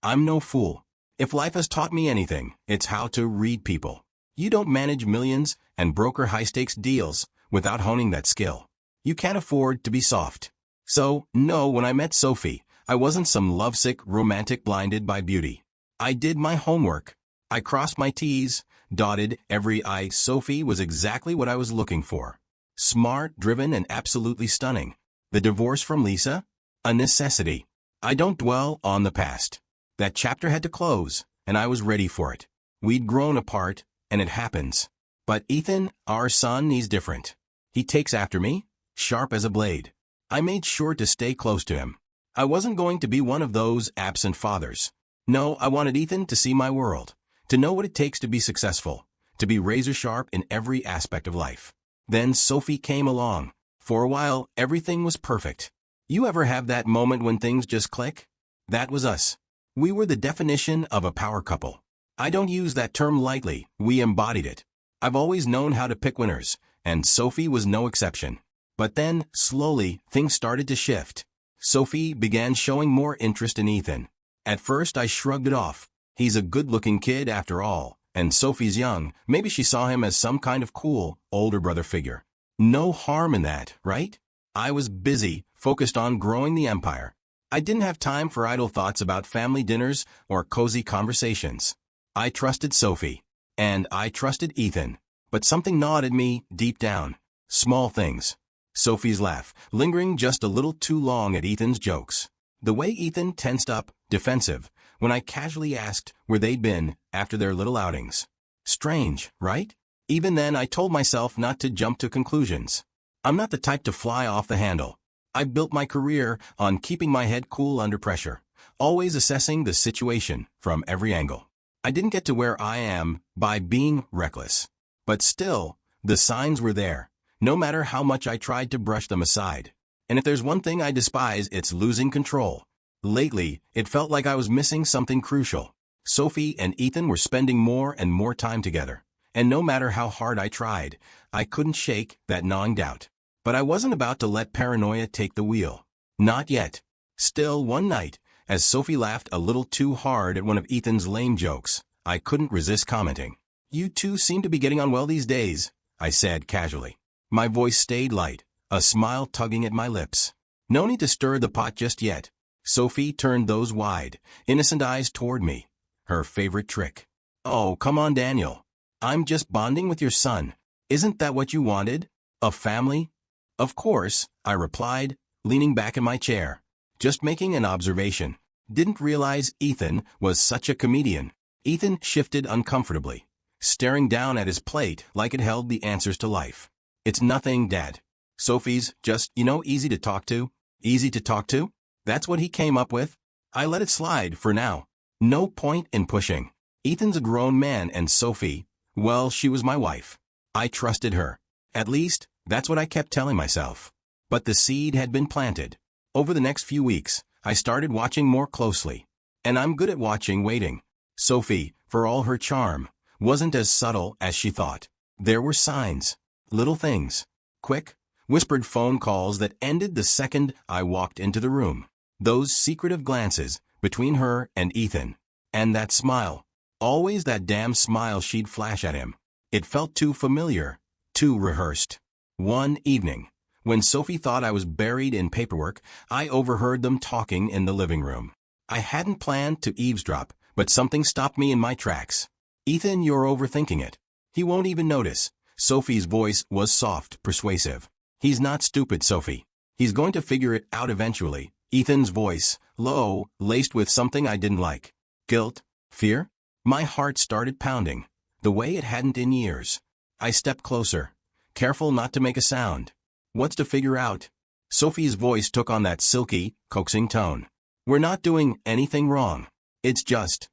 I'm no fool. If life has taught me anything, it's how to read people. You don't manage millions and broker high-stakes deals without honing that skill. You can't afford to be soft. So, no, when I met Sophie, I wasn't some lovesick romantic blinded by beauty. I did my homework. I crossed my T's, dotted every I. Sophie was exactly what I was looking for. Smart, driven, and absolutely stunning. The divorce from Lisa? A necessity. I don't dwell on the past. That chapter had to close, and I was ready for it. We'd grown apart, and it happens. But Ethan, our son, he's different. He takes after me, sharp as a blade. I made sure to stay close to him. I wasn't going to be one of those absent fathers. No, I wanted Ethan to see my world, to know what it takes to be successful, to be razor-sharp in every aspect of life. Then Sophie came along. For a while, everything was perfect. You ever have that moment when things just click? That was us. We were the definition of a power couple. I don't use that term lightly, we embodied it. I've always known how to pick winners, and Sophie was no exception. But then, slowly, things started to shift. Sophie began showing more interest in Ethan. At first, I shrugged it off. He's a good-looking kid after all, and Sophie's young. Maybe she saw him as some kind of cool, older brother figure. No harm in that, right? I was busy, focused on growing the empire. I didn't have time for idle thoughts about family dinners or cozy conversations. I trusted Sophie, and I trusted Ethan, but something gnawed at me deep down. Small things. Sophie's laugh, lingering just a little too long at Ethan's jokes. The way Ethan tensed up, defensive, when I casually asked where they'd been after their little outings. Strange, right? Even then I told myself not to jump to conclusions. I'm not the type to fly off the handle. I've built my career on keeping my head cool under pressure, always assessing the situation from every angle. I didn't get to where I am by being reckless. But still, the signs were there, no matter how much I tried to brush them aside. And if there's one thing I despise, it's losing control. Lately, it felt like I was missing something crucial. Sophie and Ethan were spending more and more time together. And no matter how hard I tried, I couldn't shake that gnawing doubt. But I wasn't about to let paranoia take the wheel. Not yet. Still, one night, as Sophie laughed a little too hard at one of Ethan's lame jokes, I couldn't resist commenting. "You two seem to be getting on well these days," I said casually. My voice stayed light, a smile tugging at my lips. No need to stir the pot just yet. Sophie turned those wide, innocent eyes toward me. Her favorite trick. "Oh, come on, Daniel. I'm just bonding with your son. Isn't that what you wanted? A family?" "Of course," I replied, leaning back in my chair. Just making an observation. Didn't realize Ethan was such a comedian. Ethan shifted uncomfortably, staring down at his plate like it held the answers to life. "It's nothing, Dad. Sophie's just, easy to talk to." Easy to talk to? That's what he came up with? I let it slide for now. No point in pushing. Ethan's a grown man and Sophie, well, she was my wife. I trusted her. At least, that's what I kept telling myself. But the seed had been planted. Over the next few weeks, I started watching more closely. And I'm good at watching waiting. Sophie, for all her charm, wasn't as subtle as she thought. There were signs. Little things. Quick, whispered phone calls that ended the second I walked into the room. Those secretive glances between her and Ethan. And that smile. Always that damn smile she'd flash at him. It felt too familiar, too rehearsed. One evening, when Sophie thought I was buried in paperwork, I overheard them talking in the living room. I hadn't planned to eavesdrop, but something stopped me in my tracks. "Ethan, you're overthinking it. He won't even notice." Sophie's voice was soft, persuasive. "He's not stupid, Sophie. He's going to figure it out eventually." Ethan's voice, low, laced with something I didn't like. Guilt? Fear? My heart started pounding, the way it hadn't in years. I stepped closer, careful not to make a sound. "What's to figure out?" Sophie's voice took on that silky, coaxing tone. "We're not doing anything wrong. It's just..."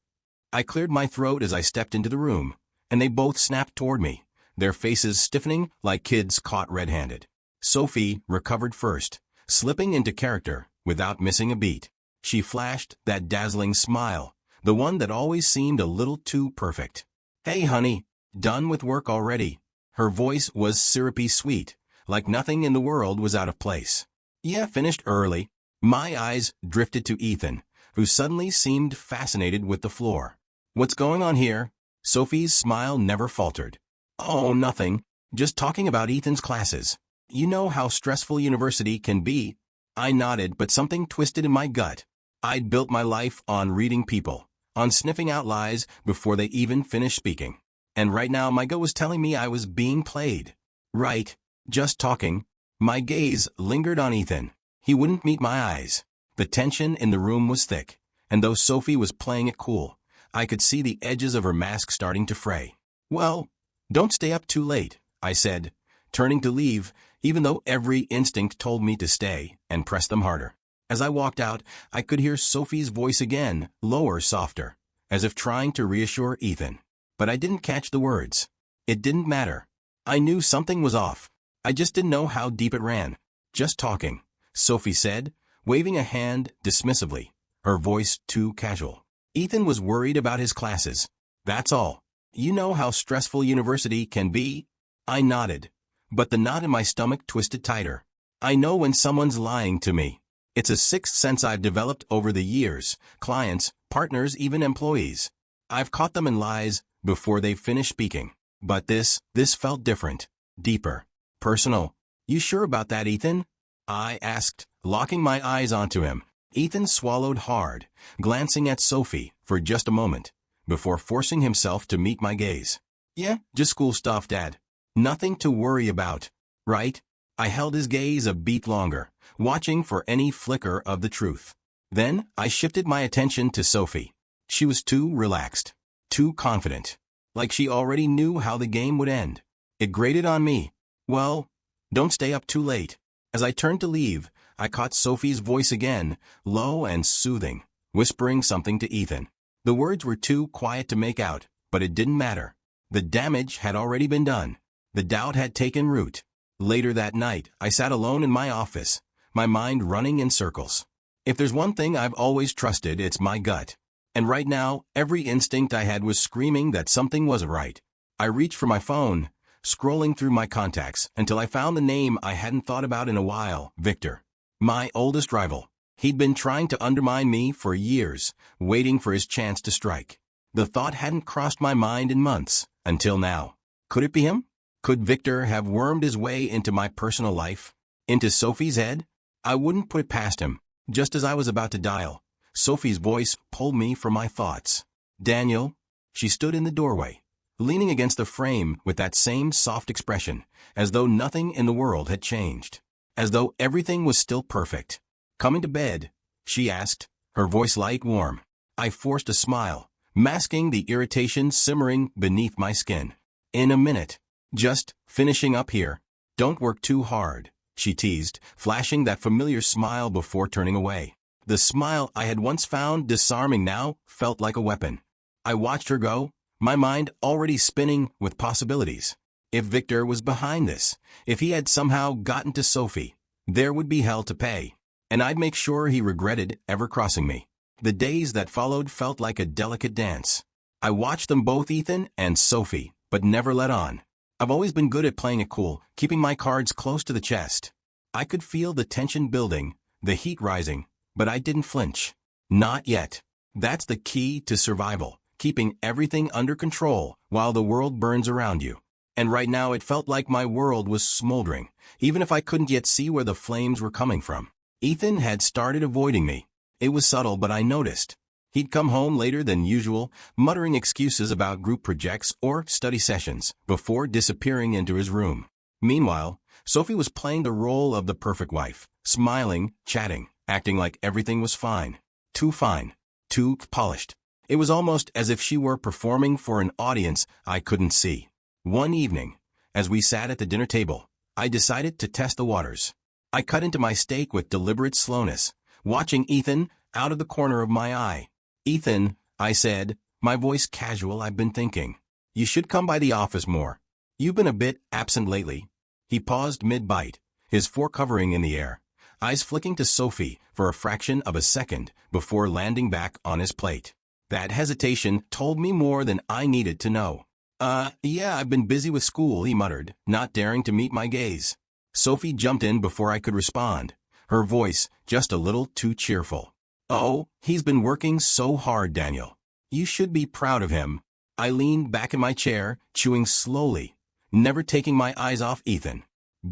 I cleared my throat as I stepped into the room, and they both snapped toward me, their faces stiffening like kids caught red-handed. Sophie recovered first, slipping into character without missing a beat. She flashed that dazzling smile, the one that always seemed a little too perfect. "Hey, honey, done with work already?" Her voice was syrupy sweet, like nothing in the world was out of place. "Yeah, finished early." My eyes drifted to Ethan, who suddenly seemed fascinated with the floor. "What's going on here?" Sophie's smile never faltered. "Oh, nothing. Just talking about Ethan's classes. You know how stressful university can be." I nodded, but something twisted in my gut. I'd built my life on reading people, on sniffing out lies before they even finished speaking. And right now my gut was telling me I was being played. Right, just talking. My gaze lingered on Ethan. He wouldn't meet my eyes. The tension in the room was thick, and though Sophie was playing it cool, I could see the edges of her mask starting to fray. "Well, don't stay up too late," I said, turning to leave, even though every instinct told me to stay and press them harder. As I walked out, I could hear Sophie's voice again, lower, softer, as if trying to reassure Ethan. But I didn't catch the words. It didn't matter. I knew something was off. I just didn't know how deep it ran. "Just talking," Sophie said, waving a hand dismissively, her voice too casual. "Ethan was worried about his classes. That's all. You know how stressful university can be?" I nodded, but the knot in my stomach twisted tighter. I know when someone's lying to me. It's a sixth sense I've developed over the years, clients, partners, even employees. I've caught them in lies before they've finished speaking. But this felt different, deeper, personal. "You sure about that, Ethan?" I asked, locking my eyes onto him. Ethan swallowed hard, glancing at Sophie for just a moment, before forcing himself to meet my gaze. "Yeah, just school stuff, Dad. Nothing to worry about, right?" I held his gaze a beat longer, watching for any flicker of the truth. Then I shifted my attention to Sophie. She was too relaxed, too confident, like she already knew how the game would end. It grated on me. "Well, don't stay up too late." As I turned to leave, I caught Sophie's voice again, low and soothing, whispering something to Ethan. The words were too quiet to make out, but it didn't matter. The damage had already been done. The doubt had taken root. Later that night, I sat alone in my office, my mind running in circles. If there's one thing I've always trusted, it's my gut. And right now, every instinct I had was screaming that something wasn't right. I reached for my phone, scrolling through my contacts until I found the name I hadn't thought about in a while, Victor. My oldest rival. He'd been trying to undermine me for years, waiting for his chance to strike. The thought hadn't crossed my mind in months, until now. Could it be him? Could Victor have wormed his way into my personal life? Into Sophie's head? I wouldn't put it past him. Just as I was about to dial, Sophie's voice pulled me from my thoughts. "Daniel." She stood in the doorway, leaning against the frame with that same soft expression, as though nothing in the world had changed. As though everything was still perfect. "Coming to bed?" she asked, her voice light, warm. I forced a smile, masking the irritation simmering beneath my skin. "In a minute. Just finishing up here. Don't work too hard," she teased, flashing that familiar smile before turning away. The smile I had once found disarming now felt like a weapon. I watched her go, my mind already spinning with possibilities. If Victor was behind this, if he had somehow gotten to Sophie, there would be hell to pay. And I'd make sure he regretted ever crossing me. The days that followed felt like a delicate dance. I watched them both, Ethan and Sophie, but never let on. I've always been good at playing it cool, keeping my cards close to the chest. I could feel the tension building, the heat rising, but I didn't flinch. Not yet. That's the key to survival, keeping everything under control while the world burns around you. And right now it felt like my world was smoldering, even if I couldn't yet see where the flames were coming from. Ethan had started avoiding me. It was subtle, but I noticed. He'd come home later than usual, muttering excuses about group projects or study sessions, before disappearing into his room. Meanwhile, Sophie was playing the role of the perfect wife, smiling, chatting, acting like everything was fine. Too fine. Too polished. It was almost as if she were performing for an audience I couldn't see. One evening, as we sat at the dinner table, I decided to test the waters. I cut into my steak with deliberate slowness, watching Ethan out of the corner of my eye. "Ethan," I said, my voice casual, "I've been thinking. You should come by the office more. You've been a bit absent lately." He paused mid-bite, his fork hovering in the air, eyes flicking to Sophie for a fraction of a second before landing back on his plate. That hesitation told me more than I needed to know. Yeah, I've been busy with school," he muttered, not daring to meet my gaze. Sophie jumped in before I could respond, her voice just a little too cheerful. Oh, he's been working so hard, Daniel. You should be proud of him. I leaned back in my chair, chewing slowly, never taking my eyes off Ethan.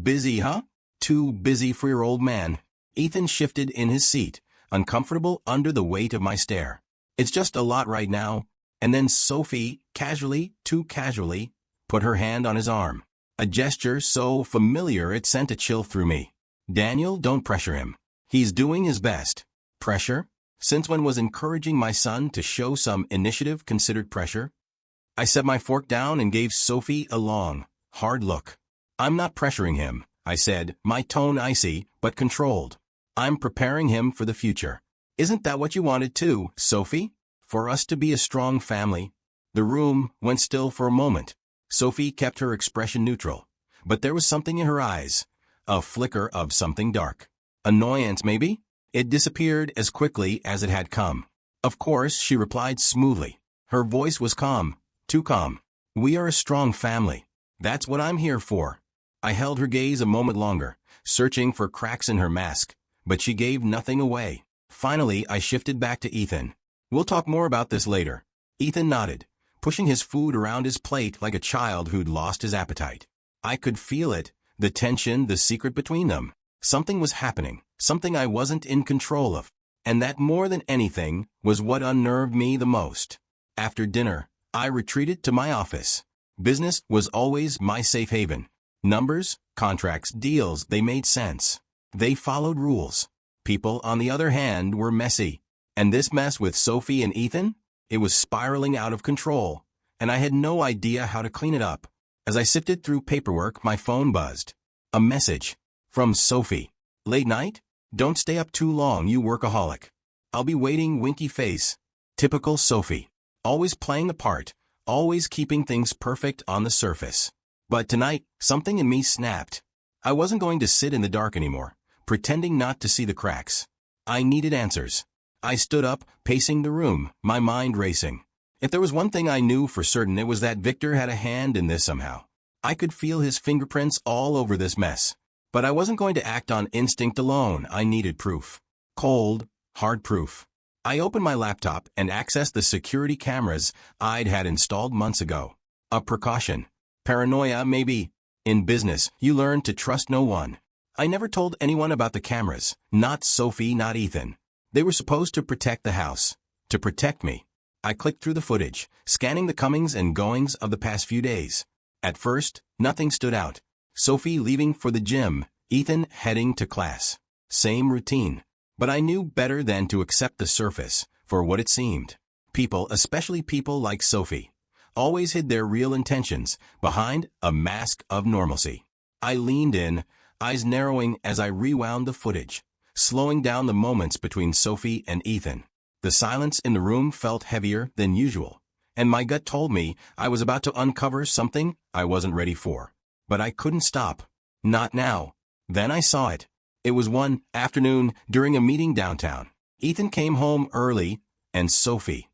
Busy, huh? Too busy for your old man. Ethan shifted in his seat, uncomfortable under the weight of my stare. It's just a lot right now. And then Sophie, casually, too casually, put her hand on his arm. A gesture so familiar it sent a chill through me. Daniel, don't pressure him. He's doing his best. Pressure? Since when was encouraging my son to show some initiative considered pressure? I set my fork down and gave Sophie a long, hard look. I'm not pressuring him, I said, my tone icy, but controlled. I'm preparing him for the future. Isn't that what you wanted too, Sophie? For us to be a strong family? The room went still for a moment. Sophie kept her expression neutral, but there was something in her eyes, a flicker of something dark. Annoyance, maybe? It disappeared as quickly as it had come. Of course, she replied smoothly. Her voice was calm, too calm. We are a strong family. That's what I'm here for. I held her gaze a moment longer, searching for cracks in her mask, but she gave nothing away. Finally, I shifted back to Ethan. We'll talk more about this later. Ethan nodded, pushing his food around his plate like a child who'd lost his appetite. I could feel it, the tension, the secret between them. Something was happening, something I wasn't in control of. And that more than anything was what unnerved me the most. After dinner, I retreated to my office. Business was always my safe haven. Numbers, contracts, deals, they made sense. They followed rules. People, on the other hand, were messy. And this mess with Sophie and Ethan? It was spiraling out of control, and I had no idea how to clean it up. As I sifted through paperwork, my phone buzzed. A message. From Sophie. Late night? Don't stay up too long, you workaholic. I'll be waiting, winky face. Typical Sophie. Always playing the part, always keeping things perfect on the surface. But tonight, something in me snapped. I wasn't going to sit in the dark anymore, pretending not to see the cracks. I needed answers. I stood up, pacing the room, my mind racing. If there was one thing I knew for certain, it was that Victor had a hand in this somehow. I could feel his fingerprints all over this mess. But I wasn't going to act on instinct alone. I needed proof. Cold, hard proof. I opened my laptop and accessed the security cameras I'd had installed months ago. A precaution. Paranoia, maybe. In business, you learn to trust no one. I never told anyone about the cameras. Not Sophie, not Ethan. They were supposed to protect the house. To protect me. I clicked through the footage, scanning the comings and goings of the past few days. At first, nothing stood out. Sophie leaving for the gym, Ethan heading to class. Same routine. But I knew better than to accept the surface for what it seemed. People, especially people like Sophie, always hid their real intentions behind a mask of normalcy. I leaned in, eyes narrowing as I rewound the footage, slowing down the moments between Sophie and Ethan. The silence in the room felt heavier than usual, and my gut told me I was about to uncover something I wasn't ready for. But I couldn't stop. Not now. Then I saw it. It was one afternoon during a meeting downtown. Ethan came home early, and Sophie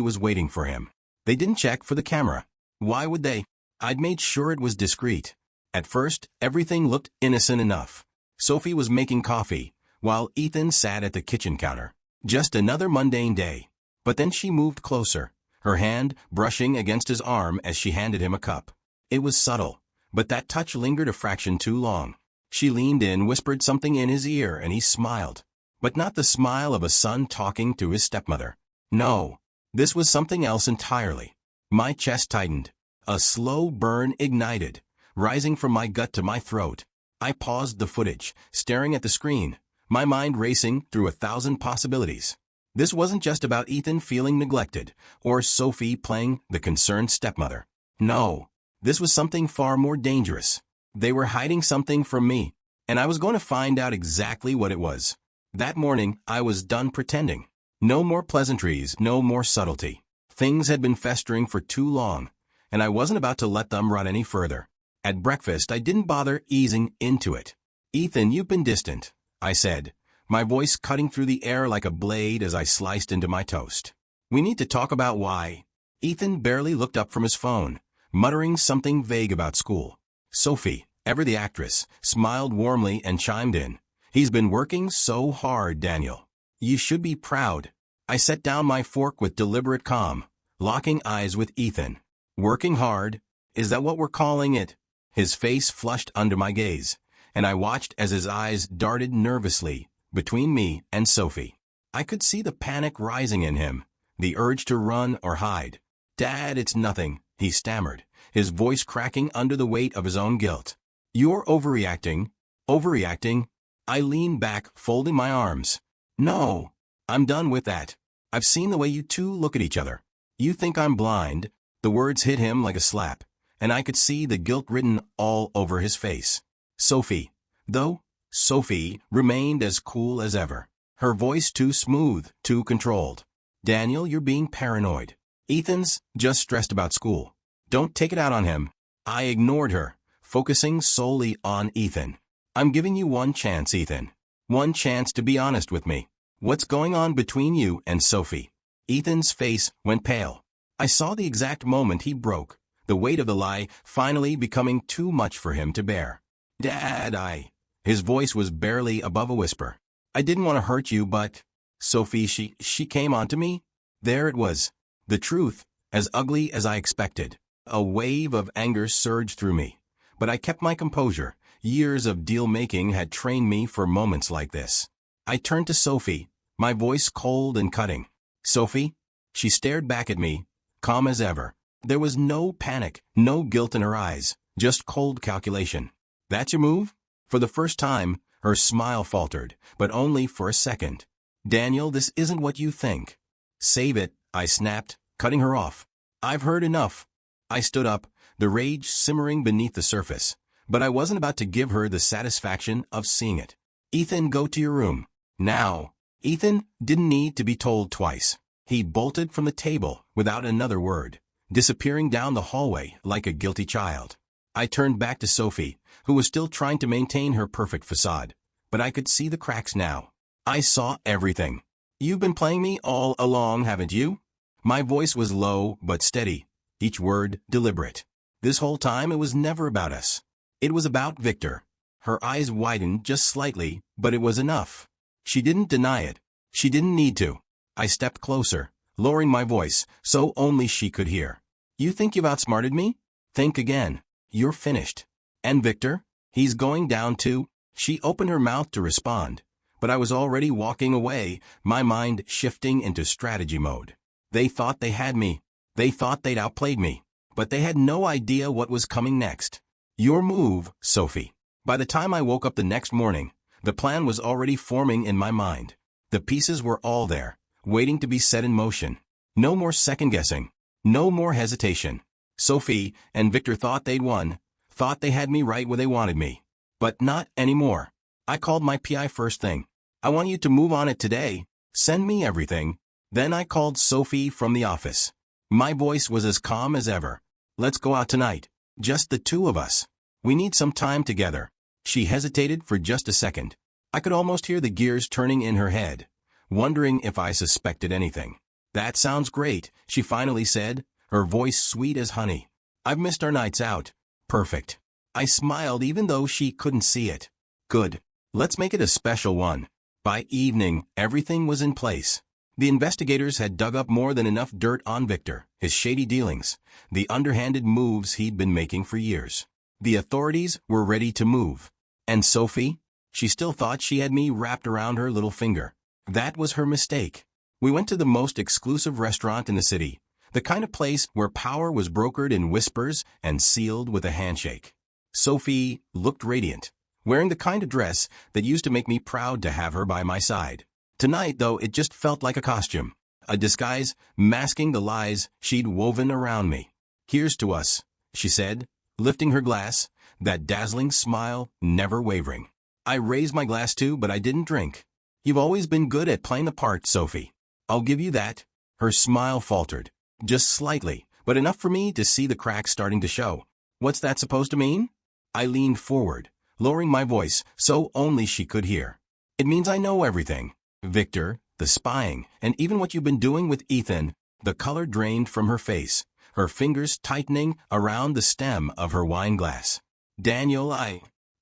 was waiting for him. They didn't check for the camera. Why would they? I'd made sure it was discreet. At first, everything looked innocent enough. Sophie was making coffee, while Ethan sat at the kitchen counter. Just another mundane day. But then she moved closer, her hand brushing against his arm as she handed him a cup. It was subtle, but that touch lingered a fraction too long. She leaned in, whispered something in his ear, and he smiled. But not the smile of a son talking to his stepmother. No, this was something else entirely. My chest tightened. A slow burn ignited, rising from my gut to my throat. I paused the footage, staring at the screen, my mind racing through 1,000 possibilities. This wasn't just about Ethan feeling neglected, or Sophie playing the concerned stepmother. No, this was something far more dangerous. They were hiding something from me, and I was going to find out exactly what it was. That morning, I was done pretending. No more pleasantries, no more subtlety. Things had been festering for too long, and I wasn't about to let them rot any further. At breakfast, I didn't bother easing into it. Ethan, you've been distant, I said, my voice cutting through the air like a blade as I sliced into my toast. We need to talk about why. Ethan barely looked up from his phone, muttering something vague about school. Sophie, ever the actress, smiled warmly and chimed in. He's been working so hard, Daniel. You should be proud. I set down my fork with deliberate calm, locking eyes with Ethan. Working hard? Is that what we're calling it? His face flushed under my gaze, and I watched as his eyes darted nervously between me and Sophie. I could see the panic rising in him, the urge to run or hide. "Dad, it's nothing," he stammered, his voice cracking under the weight of his own guilt. "You're overreacting." "Overreacting?" I leaned back, folding my arms. "No, I'm done with that. I've seen the way you two look at each other. You think I'm blind?" The words hit him like a slap, and I could see the guilt written all over his face. Sophie, though, Sophie remained as cool as ever, her voice too smooth, too controlled. "Daniel, you're being paranoid. Ethan's just stressed about school. Don't take it out on him." I ignored her, focusing solely on Ethan. "I'm giving you one chance, Ethan. One chance to be honest with me. What's going on between you and Sophie?" Ethan's face went pale. I saw the exact moment he broke, the weight of the lie finally becoming too much for him to bear. "Dad, His voice was barely above a whisper. "I didn't want to hurt you, but Sophie, she came onto me." There it was. The truth, as ugly as I expected. A wave of anger surged through me, but I kept my composure. Years of deal-making had trained me for moments like this. I turned to Sophie, my voice cold and cutting. "Sophie?" She stared back at me, calm as ever. There was no panic, no guilt in her eyes, just cold calculation. "That's your move?" For the first time, her smile faltered, but only for a second. "Daniel, this isn't what you think." "Save it," I snapped, cutting her off. "I've heard enough." I stood up, the rage simmering beneath the surface, but I wasn't about to give her the satisfaction of seeing it. "Ethan, go to your room. Now." Ethan didn't need to be told twice. He bolted from the table without another word, disappearing down the hallway like a guilty child. I turned back to Sophie, who was still trying to maintain her perfect facade, but I could see the cracks now. I saw everything. "You've been playing me all along, haven't you?" My voice was low but steady, each word deliberate. "This whole time it was never about us. It was about Victor." Her eyes widened just slightly, but it was enough. She didn't deny it. She didn't need to. I stepped closer, lowering my voice so only she could hear. "You think you've outsmarted me? Think again. You're finished. And Victor? He's going down too." She opened her mouth to respond, but I was already walking away, my mind shifting into strategy mode. They thought they had me. They thought they'd outplayed me, but they had no idea what was coming next. "Your move, Sophie." By the time I woke up the next morning, the plan was already forming in my mind. The pieces were all there, waiting to be set in motion. No more second-guessing. No more hesitation. Sophie and Victor thought they'd won, thought they had me right where they wanted me. But not anymore. I called my PI first thing. "I want you to move on it today. Send me everything." Then I called Sophie from the office. My voice was as calm as ever. "Let's go out tonight. Just the two of us. We need some time together." She hesitated for just a second. I could almost hear the gears turning in her head, wondering if I suspected anything. "That sounds great," she finally said, her voice sweet as honey. "I've missed our nights out." "Perfect." I smiled even though she couldn't see it. "Good. Let's make it a special one." By evening, everything was in place. The investigators had dug up more than enough dirt on Victor, his shady dealings, the underhanded moves he'd been making for years. The authorities were ready to move. And Sophie? She still thought she had me wrapped around her little finger. That was her mistake. We went to the most exclusive restaurant in the city, the kind of place where power was brokered in whispers and sealed with a handshake. Sophie looked radiant, wearing the kind of dress that used to make me proud to have her by my side. Tonight, though, it just felt like a costume, a disguise masking the lies she'd woven around me. "Here's to us," she said, lifting her glass, that dazzling smile never wavering. I raised my glass too, but I didn't drink. "You've always been good at playing the part, Sophie. I'll give you that." Her smile faltered, just slightly, but enough for me to see the cracks starting to show. "What's that supposed to mean?" I leaned forward, lowering my voice so only she could hear. "It means I know everything. Victor, the spying, and even what you've been doing with Ethan." The color drained from her face, her fingers tightening around the stem of her wine glass. "Daniel,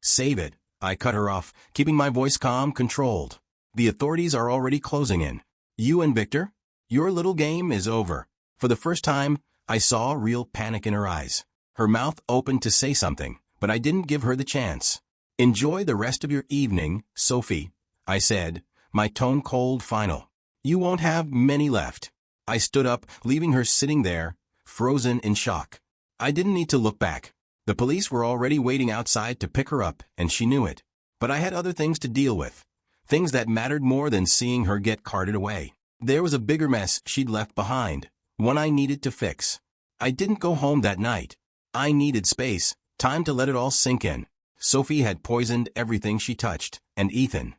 Save it." I cut her off, keeping my voice calm, controlled. The authorities are already closing in. You and Victor? Your little game is over. For the first time, I saw real panic in her eyes. Her mouth opened to say something, but I didn't give her the chance. Enjoy the rest of your evening, Sophie, I said, my tone cold final. You won't have many left. I stood up, leaving her sitting there, frozen in shock. I didn't need to look back. The police were already waiting outside to pick her up, and she knew it. But I had other things to deal with. Things that mattered more than seeing her get carted away. There was a bigger mess she'd left behind, one I needed to fix. I didn't go home that night. I needed space, time to let it all sink in. Sophie had poisoned everything she touched, and Ethan,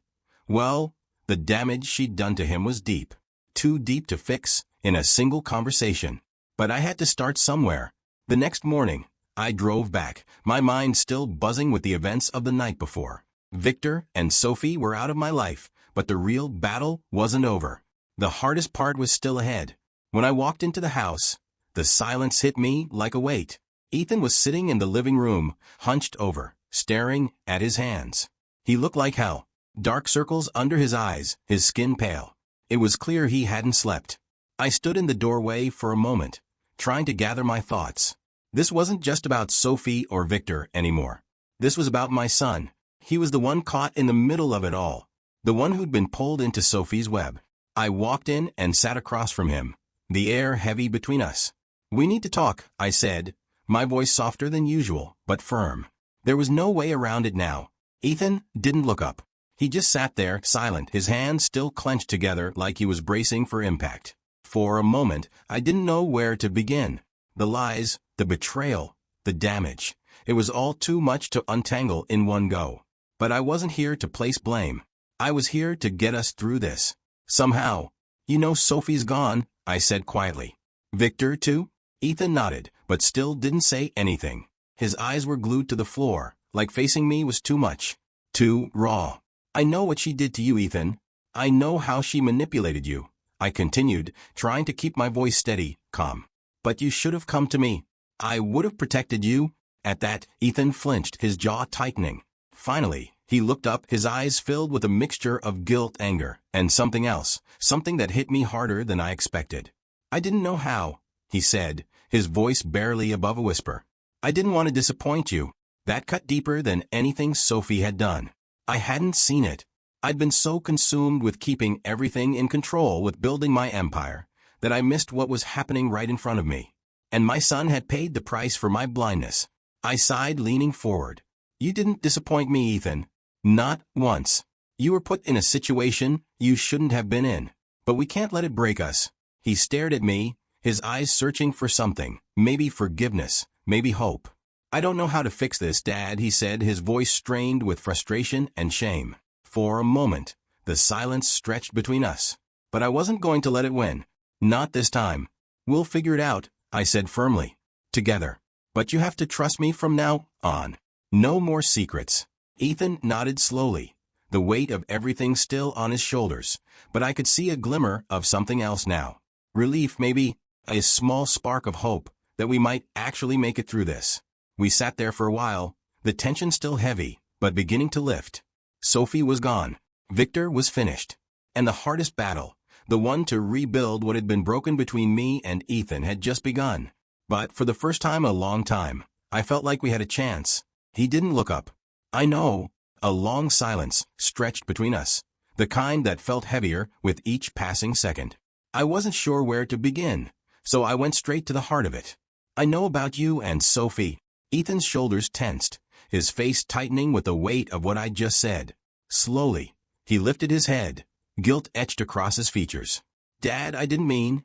well, the damage she'd done to him was deep. Too deep to fix in a single conversation. But I had to start somewhere. The next morning, I drove back, my mind still buzzing with the events of the night before. Victor and Sophie were out of my life, but the real battle wasn't over. The hardest part was still ahead. When I walked into the house, the silence hit me like a weight. Ethan was sitting in the living room, hunched over, staring at his hands. He looked like hell. Dark circles under his eyes, his skin pale. It was clear he hadn't slept. I stood in the doorway for a moment, trying to gather my thoughts. This wasn't just about Sophie or Victor anymore. This was about my son. He was the one caught in the middle of it all, the one who'd been pulled into Sophie's web. I walked in and sat across from him, the air heavy between us. We need to talk, I said, my voice softer than usual, but firm. There was no way around it now. Ethan didn't look up. He just sat there, silent, his hands still clenched together like he was bracing for impact. For a moment, I didn't know where to begin. The lies, the betrayal, the damage. It was all too much to untangle in one go. But I wasn't here to place blame. I was here to get us through this. Somehow. You know Sophie's gone, I said quietly. Victor too? Ethan nodded, but still didn't say anything. His eyes were glued to the floor, like facing me was too much. Too raw. I know what she did to you, Ethan. I know how she manipulated you. I continued, trying to keep my voice steady, calm. But you should have come to me. I would have protected you. At that, Ethan flinched, his jaw tightening. Finally, he looked up, his eyes filled with a mixture of guilt, anger, and something else, something that hit me harder than I expected. I didn't know how, he said, his voice barely above a whisper. I didn't want to disappoint you. That cut deeper than anything Sophie had done. I hadn't seen it. I'd been so consumed with keeping everything in control, with building my empire, that I missed what was happening right in front of me. And my son had paid the price for my blindness. I sighed, leaning forward. You didn't disappoint me, Ethan. Not once. You were put in a situation you shouldn't have been in. But we can't let it break us. He stared at me, his eyes searching for something, maybe forgiveness, maybe hope. I don't know how to fix this, Dad, he said, his voice strained with frustration and shame. For a moment, the silence stretched between us. But I wasn't going to let it win. Not this time. We'll figure it out, I said firmly. Together. But you have to trust me from now on. No more secrets. Ethan nodded slowly, the weight of everything still on his shoulders, but I could see a glimmer of something else now. Relief, maybe, a small spark of hope that we might actually make it through this. We sat there for a while, the tension still heavy, but beginning to lift. Sophie was gone. Victor was finished. And the hardest battle, the one to rebuild what had been broken between me and Ethan, had just begun. But for the first time in a long time, I felt like we had a chance. He didn't look up. I know. A long silence stretched between us, the kind that felt heavier with each passing second. I wasn't sure where to begin, so I went straight to the heart of it. I know about you and Sophie. Ethan's shoulders tensed, his face tightening with the weight of what I'd just said. Slowly, he lifted his head, guilt etched across his features. Dad, I didn't mean.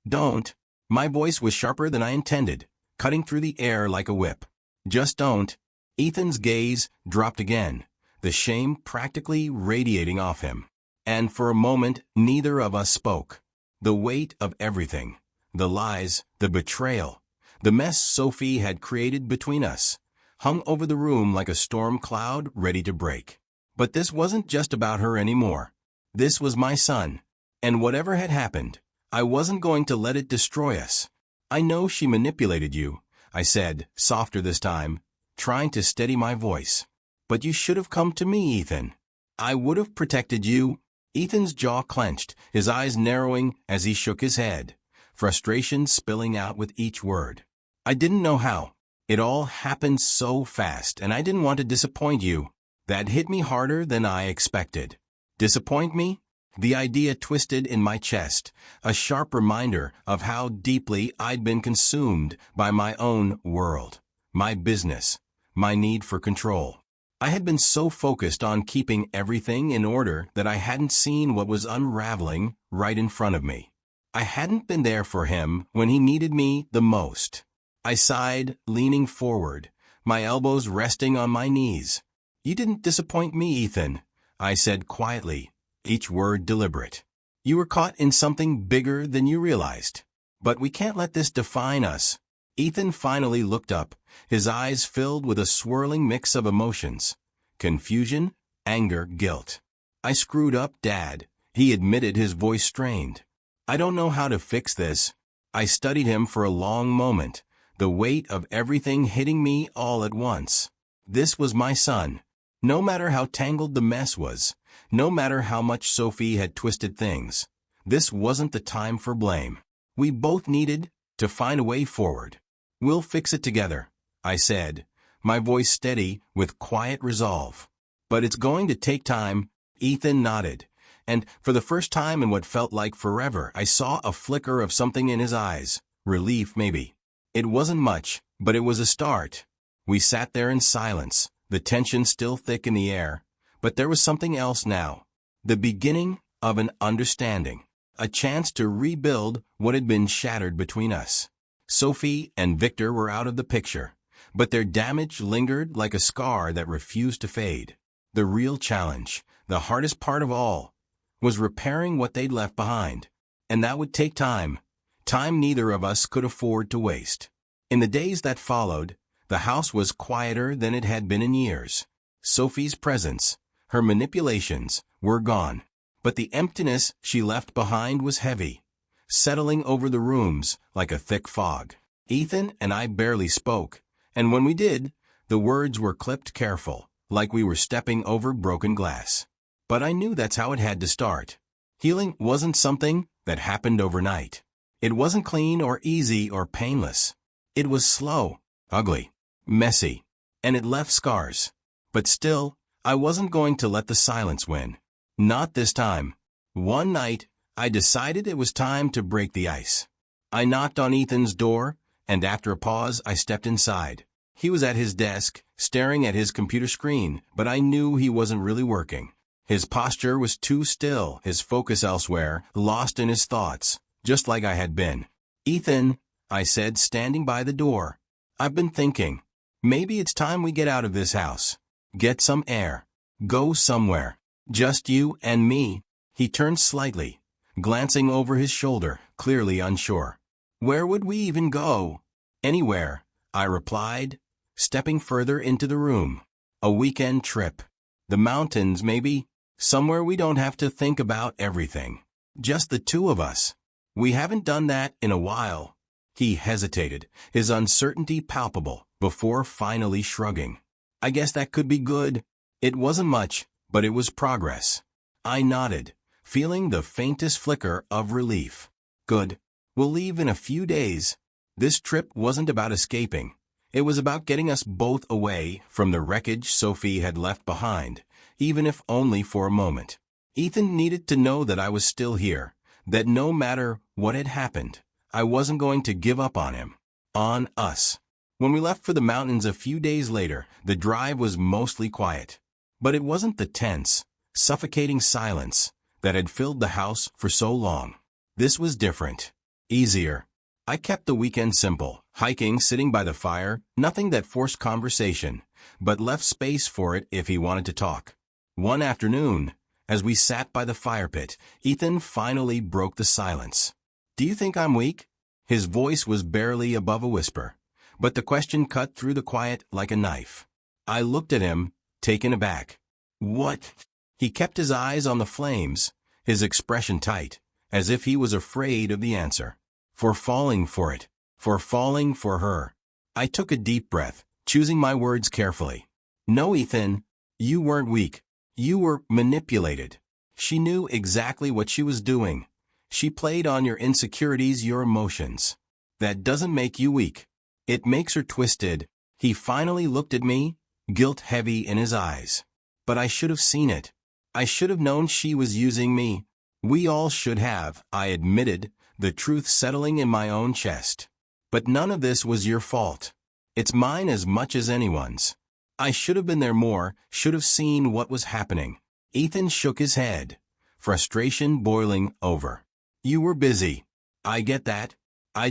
Don't. My voice was sharper than I intended, cutting through the air like a whip. Just don't. Ethan's gaze dropped again, the shame practically radiating off him. And for a moment, neither of us spoke. The weight of everything, the lies, the betrayal, the mess Sophie had created between us, hung over the room like a storm cloud ready to break. But this wasn't just about her anymore. This was my son. And whatever had happened, I wasn't going to let it destroy us. I know she manipulated you, I said, softer this time, trying to steady my voice. But you should have come to me, Ethan. I would have protected you. Ethan's jaw clenched, his eyes narrowing as he shook his head, frustration spilling out with each word. I didn't know how. It all happened so fast, and I didn't want to disappoint you. That hit me harder than I expected. Disappoint me? The idea twisted in my chest, a sharp reminder of how deeply I'd been consumed by my own world, my business, my need for control. I had been so focused on keeping everything in order that I hadn't seen what was unraveling right in front of me. I hadn't been there for him when he needed me the most. I sighed, leaning forward, my elbows resting on my knees. You didn't disappoint me, Ethan, I said quietly, each word deliberate. You were caught in something bigger than you realized. But we can't let this define us. Ethan finally looked up, his eyes filled with a swirling mix of emotions. Confusion, anger, guilt. I screwed up, Dad, he admitted, his voice strained. I don't know how to fix this. I studied him for a long moment, the weight of everything hitting me all at once. This was my son. No matter how tangled the mess was, no matter how much Sophie had twisted things, this wasn't the time for blame. We both needed to find a way forward. We'll fix it together, I said, my voice steady with quiet resolve. But it's going to take time. Ethan nodded, and for the first time in what felt like forever, I saw a flicker of something in his eyes. Relief, maybe. It wasn't much, but it was a start. We sat there in silence, the tension still thick in the air, but there was something else now. The beginning of an understanding, a chance to rebuild what had been shattered between us. Sophie and Victor were out of the picture, but their damage lingered like a scar that refused to fade. The real challenge, the hardest part of all, was repairing what they'd left behind. And that would take time. Time neither of us could afford to waste. In the days that followed, the house was quieter than it had been in years. Sophie's presence, her manipulations, were gone. But the emptiness she left behind was heavy, settling over the rooms like a thick fog. Ethan and I barely spoke, and when we did, the words were clipped careful, like we were stepping over broken glass. But I knew that's how it had to start. Healing wasn't something that happened overnight. It wasn't clean or easy or painless. It was slow, ugly, messy, and it left scars. But still, I wasn't going to let the silence win. Not this time. One night, I decided it was time to break the ice. I knocked on Ethan's door, and after a pause, I stepped inside. He was at his desk, staring at his computer screen, but I knew he wasn't really working. His posture was too still, his focus elsewhere, lost in his thoughts, just like I had been. Ethan, I said, standing by the door, I've been thinking. Maybe it's time we get out of this house. Get some air. Go somewhere. Just you and me. He turned slightly, glancing over his shoulder, clearly unsure. Where would we even go? Anywhere, I replied, stepping further into the room. A weekend trip. The mountains, maybe. Somewhere we don't have to think about everything. Just the two of us. We haven't done that in a while. He hesitated, his uncertainty palpable, before finally shrugging. I guess that could be good. It wasn't much, but it was progress. I nodded, feeling the faintest flicker of relief. Good. We'll leave in a few days. This trip wasn't about escaping. It was about getting us both away from the wreckage Sophie had left behind, even if only for a moment. Ethan needed to know that I was still here, that no matter what had happened, I wasn't going to give up on him, on us. When we left for the mountains a few days later, the drive was mostly quiet. But it wasn't the tense, suffocating silence that had filled the house for so long. This was different, easier. I kept the weekend simple, hiking, sitting by the fire, nothing that forced conversation, but left space for it if he wanted to talk. One afternoon, as we sat by the fire pit, Ethan finally broke the silence. Do you think I'm weak? His voice was barely above a whisper, but the question cut through the quiet like a knife. I looked at him, taken aback. What? He kept his eyes on the flames, his expression tight, as if he was afraid of the answer. For falling for it, for falling for her. I took a deep breath, choosing my words carefully. No, Ethan, you weren't weak. You were manipulated. She knew exactly what she was doing. She played on your insecurities, your emotions. That doesn't make you weak. It makes her twisted. He finally looked at me, guilt heavy in his eyes. But I should have seen it. I should have known she was using me. We all should have, I admitted, the truth settling in my own chest. But none of this was your fault. It's mine as much as anyone's. I should have been there more, should have seen what was happening. Ethan shook his head, frustration boiling over. You were busy. I get that. I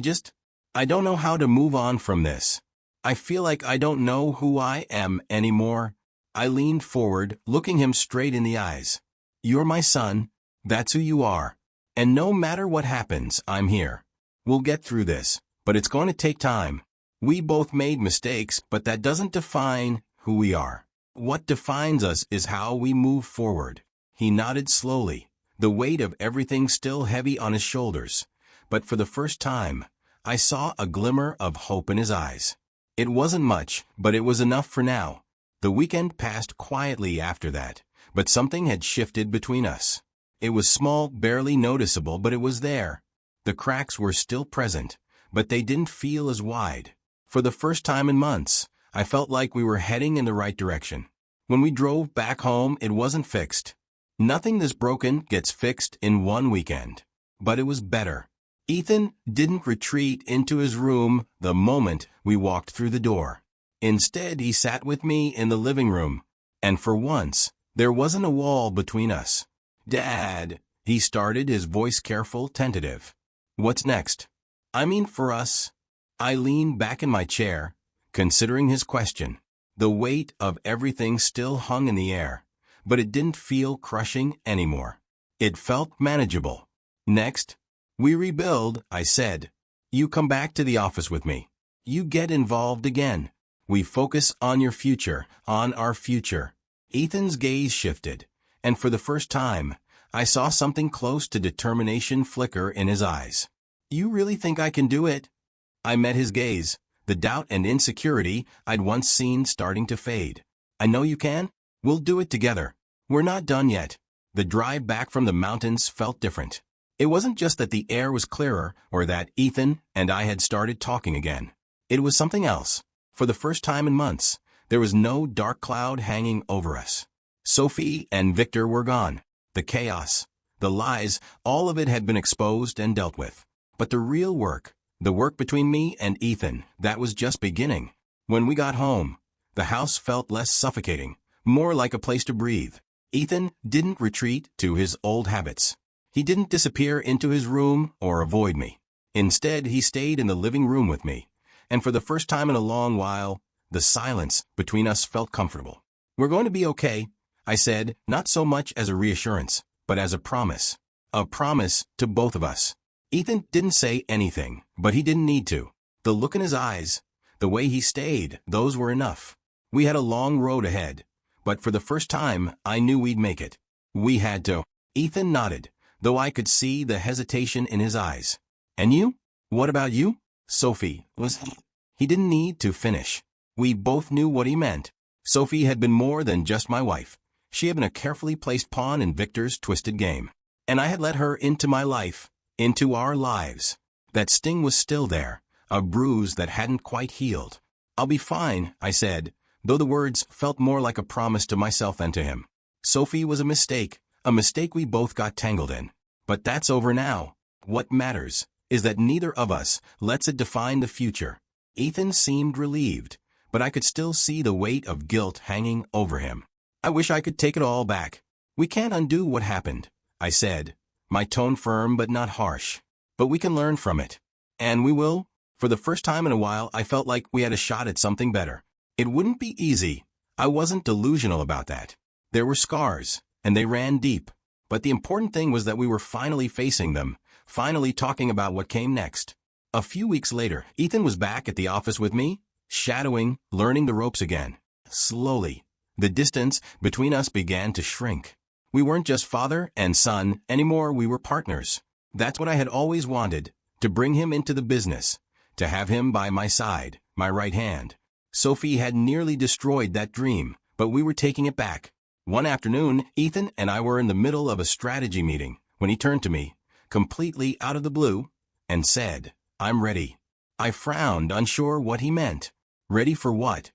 don't know how to move on from this. I feel like I don't know who I am anymore. I leaned forward, looking him straight in the eyes. You're my son. That's who you are. And no matter what happens, I'm here. We'll get through this, but it's going to take time. We both made mistakes, but that doesn't define who we are. What defines us is how we move forward. He nodded slowly, the weight of everything still heavy on his shoulders. But for the first time, I saw a glimmer of hope in his eyes. It wasn't much, but it was enough for now. The weekend passed quietly after that, but something had shifted between us. It was small, barely noticeable, but it was there. The cracks were still present, but they didn't feel as wide. For the first time in months, I felt like we were heading in the right direction. When we drove back home, it wasn't fixed. Nothing this broken gets fixed in one weekend. But it was better. Ethan didn't retreat into his room the moment we walked through the door. Instead, he sat with me in the living room. And for once, there wasn't a wall between us. Dad, he started, his voice careful, tentative. What's next? I mean for us. I leaned back in my chair, considering his question. The weight of everything still hung in the air, but it didn't feel crushing anymore. It felt manageable. Next, we rebuild, I said. You come back to the office with me. You get involved again. We focus on your future, on our future. Ethan's gaze shifted, and for the first time, I saw something close to determination flicker in his eyes. You really think I can do it? I met his gaze, the doubt and insecurity I'd once seen starting to fade. I know you can. We'll do it together. We're not done yet. The drive back from the mountains felt different. It wasn't just that the air was clearer or that Ethan and I had started talking again. It was something else. For the first time in months, there was no dark cloud hanging over us. Sophie and Victor were gone. The chaos, the lies, all of it had been exposed and dealt with. But the real work, the work between me and Ethan, that was just beginning. When we got home, the house felt less suffocating, more like a place to breathe. Ethan didn't retreat to his old habits. He didn't disappear into his room or avoid me. Instead, he stayed in the living room with me, and for the first time in a long while, the silence between us felt comfortable. We're going to be okay, I said, not so much as a reassurance, but as a promise. A promise to both of us. Ethan didn't say anything, but he didn't need to. The look in his eyes, the way he stayed, those were enough. We had a long road ahead, but for the first time, I knew we'd make it. We had to. Ethan nodded, though I could see the hesitation in his eyes. And you? What about you? Sophie, was he didn't need to finish. We both knew what he meant. Sophie had been more than just my wife. She had been a carefully placed pawn in Victor's twisted game. And I had let her into my life, into our lives. That sting was still there, a bruise that hadn't quite healed. I'll be fine, I said, though the words felt more like a promise to myself than to him. Sophie was a mistake we both got tangled in. But that's over now. What matters is that neither of us lets it define the future. Ethan seemed relieved, but I could still see the weight of guilt hanging over him. I wish I could take it all back. We can't undo what happened, I said, my tone firm but not harsh. But we can learn from it. And we will. For the first time in a while, I felt like we had a shot at something better. It wouldn't be easy. I wasn't delusional about that. There were scars, and they ran deep. But the important thing was that we were finally facing them, finally talking about what came next. A few weeks later, Ethan was back at the office with me, shadowing, learning the ropes again. Slowly, the distance between us began to shrink. We weren't just father and son anymore, we were partners. That's what I had always wanted, to bring him into the business, to have him by my side, my right hand. Sophie had nearly destroyed that dream, but we were taking it back. One afternoon, Ethan and I were in the middle of a strategy meeting when he turned to me, completely out of the blue, and said, "I'm ready." I frowned, unsure what he meant. Ready for what?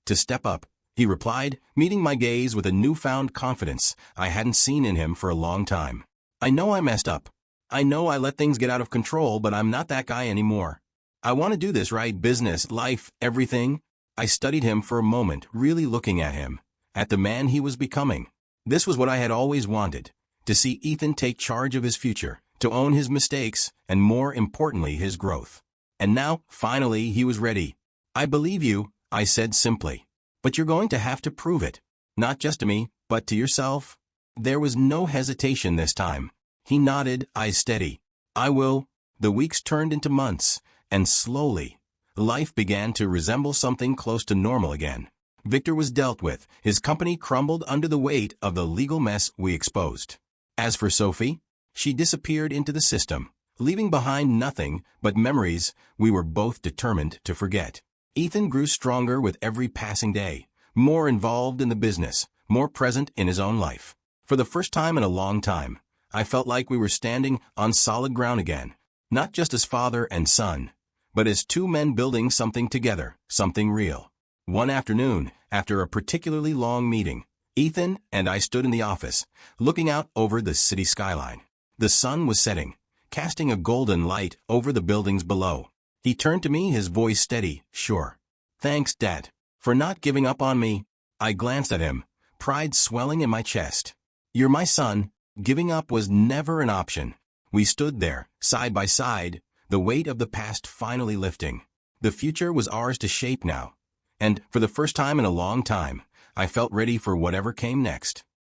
To step up, he replied, meeting my gaze with a newfound confidence I hadn't seen in him for a long time. "I know I messed up. I know I let things get out of control, but I'm not that guy anymore. I want to do this right, business, life, everything." I studied him for a moment, really looking at him, at the man he was becoming. This was what I had always wanted, to see Ethan take charge of his future, to own his mistakes, and more importantly, his growth. And now, finally, he was ready. "I believe you," I said simply. "But you're going to have to prove it. Not just to me, but to yourself." There was no hesitation this time. He nodded, eyes steady. "I will." The weeks turned into months, and slowly, life began to resemble something close to normal again. Victor was dealt with. His company crumbled under the weight of the legal mess we exposed. As for Sophie, she disappeared into the system, leaving behind nothing but memories we were both determined to forget. Ethan grew stronger with every passing day, more involved in the business, more present in his own life. For the first time in a long time, I felt like we were standing on solid ground again, not just as father and son, but as two men building something together, something real. One afternoon, after a particularly long meeting, Ethan and I stood in the office, looking out over the city skyline. The sun was setting, casting a golden light over the buildings below. He turned to me, his voice steady, sure. "Thanks, Dad, for not giving up on me." I glanced at him, pride swelling in my chest. "You're my son." Giving up was never an option. We stood there, side by side, the weight of the past finally lifting. The future was ours to shape now. And, for the first time in a long time, I felt ready for whatever came next.